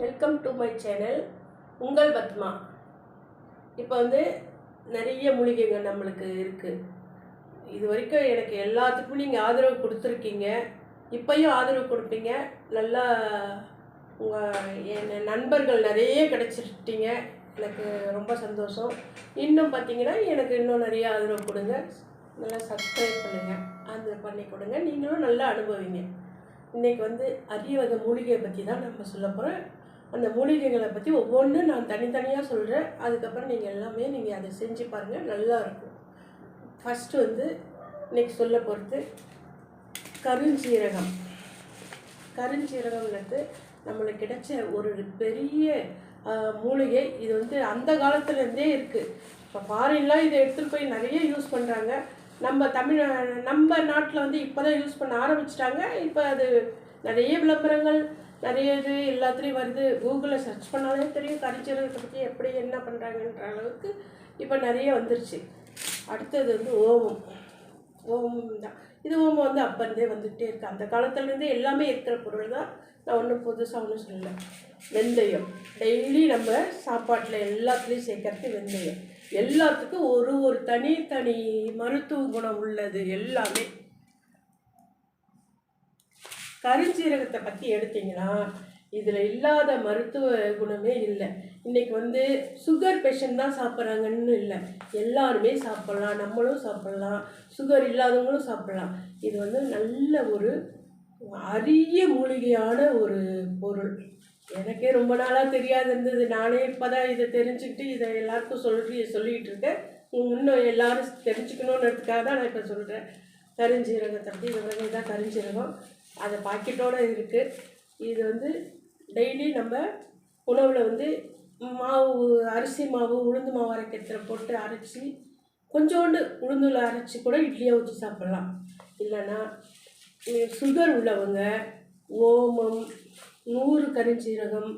Welcome to my channel. உங்கள் பத்மா. இப்போ நிறைய மூலிகைகள் நம்மளுக்கு இருக்குது. இது வரைக்கும் எனக்கு எல்லாத்துக்கும் நீங்கள் ஆதரவு கொடுத்துருக்கீங்க, இப்போயும் ஆதரவு கொடுப்பீங்க. நல்லா என் நண்பர்கள் நிறைய கிடச்சிருட்டீங்க. எனக்கு ரொம்ப சந்தோஷம். இன்னும் பார்த்தீங்கன்னா எனக்கு இன்னும் நிறைய ஆதரவு கொடுங்க. நல்லா சப்ஸ்கிரைப் பண்ணுங்கள், அது பண்ணி கொடுங்க. நீங்களும் நல்லா அனுபவிங்க. இன்றைக்கி அரிய வகை மூலிகையை பற்றி தான் நம்ம சொல்ல போகிறோம். அந்த மூலிகைகளை பற்றி ஒவ்வொன்றும் நான் தனித்தனியாக சொல்கிறேன். அதுக்கப்புறம் நீங்கள் அதை செஞ்சு பாருங்கள், நல்லாயிருக்கும். ஃபஸ்ட்டு இன்றைக்கி சொல்ல போகிறது கருஞ்சீரகம். கருஞ்சீரகம்ன்றது நம்மளுக்கு கிடைச்ச ஒரு பெரிய மூலிகை. இது அந்த காலத்துலேருந்தே இருக்குது. இப்போ ஃபாரின்லாம் இதை எடுத்துகிட்டு போய் நிறைய யூஸ் பண்ணுறாங்க. நம்ம நாட்டில் இப்போ தான் யூஸ் பண்ண ஆரம்பிச்சிட்டாங்க. இப்போ அது நிறைய விளம்பரங்கள் நிறைய இது எல்லாத்துலேயும் வருது. கூகுளில் சர்ச் பண்ணாலே தெரியும் கருஞ்சீரகத்தை பற்றி எப்படி என்ன பண்ணுறாங்கன்ற அளவுக்கு இப்போ நிறைய வந்துருச்சு. அடுத்தது ஓமம். ஓமம் தான் இது. ஓமம் அப்போருந்தே வந்துகிட்டே இருக்குது. அந்த காலத்துலேருந்தே எல்லாமே இருக்கிற பொருள் தான். நான் ஒன்றும் புதுசாக ஒன்றும் சொல்லலை. வெந்தயம் டெய்லி நம்ம சாப்பாட்டில் எல்லாத்துலேயும் சேர்க்கறது வெந்தயம். எல்லாத்துக்கும் ஒரு தனி மருத்துவ குணம் உள்ளது எல்லாமே. கருஞ்சீரகத்தை பற்றி எடுத்திங்கன்னா இதில் இல்லாத மருத்துவ குணமே இல்லை. இன்றைக்கி சுகர் பேஷண்ட் தான் சாப்பிட்றாங்கன்னு இல்லை, எல்லாருமே சாப்பிட்லாம், நம்மளும் சாப்பிட்லாம், சுகர் இல்லாதவங்களும் சாப்பிட்லாம். இது நல்ல ஒரு அரிய மூலிகையான ஒரு பொருள். எனக்கே ரொம்ப நாளாக தெரியாது இருந்தது. நானே இப்போ தான் இதை தெரிஞ்சுக்கிட்டு இதை எல்லாருக்கும் சொல்லிக்கிட்டு இருக்கேன். இன்னும் எல்லோரும் தெரிஞ்சுக்கணுன்றதுக்காக தான் நான் இப்போ சொல்கிறேன். கருஞ்சீரகத்தை பற்றி இது தான் கருஞ்சீரகம். அது பாக்கெட்டோடு இருக்குது. இது டெய்லி நம்ம உணவில் மாவு, அரிசி மாவு, உளுந்து மாவு அரைக்கிறதுல போட்டு அரைச்சி கொஞ்சோண்டு உளுந்தில் அரைச்சி கூட இட்லியை ஊற்றி சாப்பிட்லாம். இல்லைன்னா சுகர் உள்ளவங்க ஓமம் 100 கருஞ்சீரகம்,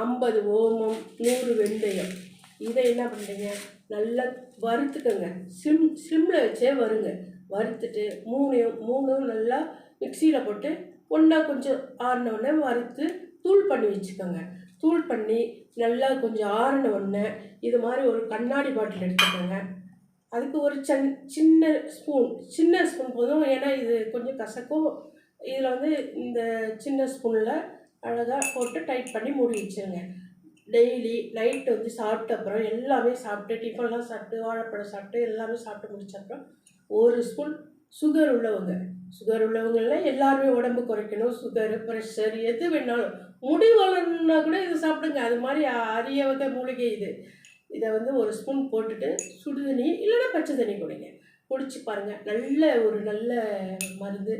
50 ஓமம், 100 வெந்தயம், இதை என்ன பண்ணுறீங்க, நல்லா வறுத்துக்கோங்க. ஸ்லிம்மில் வச்சே வருங்க. வறுத்துட்டு மூணும் நல்லா மிக்சியில் போட்டு ஒன்றா கொஞ்சம் ஆறினோடனே வறுத்து தூள் பண்ணி வச்சுக்கோங்க. தூள் பண்ணி நல்லா கொஞ்சம் ஆறின உடனே இது மாதிரி ஒரு கண்ணாடி பாட்டில் எடுத்துக்கோங்க. அதுக்கு ஒரு சின்ன ஸ்பூன் போதும். ஏன்னா இது கொஞ்சம் கசக்கும். இதில் இந்த சின்ன ஸ்பூனில் அழகாக போட்டு டைட் பண்ணி மூடி வச்சுருங்க. டெய்லி நைட்டு சாப்பிட்ட அப்புறம் எல்லாமே சாப்பிட்டு, டிஃபன்லாம் சாப்பிட்டு, வாழைப்பழம் சாப்பிட்டு எல்லாமே சாப்பிட்டு முடிச்ச அப்புறம் ஒரு ஸ்பூன் சுகர் உள்ளவங்கெல்லாம் எல்லாருமே உடம்பு குறைக்கணும். சுகரு, ப்ரெஷர் எது வேணாலும், முடி வளரணுன்னா கூட இது சாப்பிடுங்க. அது மாதிரி அரிய வகை மூலிகை இது. இதை ஒரு ஸ்பூன் போட்டுட்டு சுடு தண்ணி இல்லைன்னா பச்சை தண்ணி குடிங்க. குடிச்சு பாருங்கள். நல்ல மருந்து.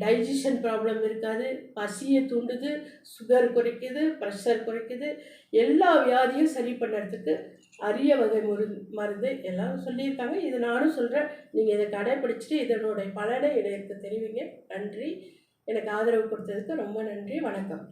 டைஜஷன் ப்ராப்ளம் இருக்காது, பசியை தூண்டுது, சுகர் குறைக்குது, ப்ரெஷர் குறைக்குது, எல்லா வியாதியும் சரி பண்ணுறதுக்கு அரிய வகை மருந்து எல்லோரும் சொல்லியிருக்காங்க. இதை நானும் சொல்கிறேன். நீங்கள் இதை கடைப்பிடிச்சிட்டு இதனுடைய பலனை எனக்கு தெரிவிங்க. நன்றி. எனக்கு ஆதரவு கொடுத்ததுக்கு ரொம்ப நன்றி. வணக்கம்.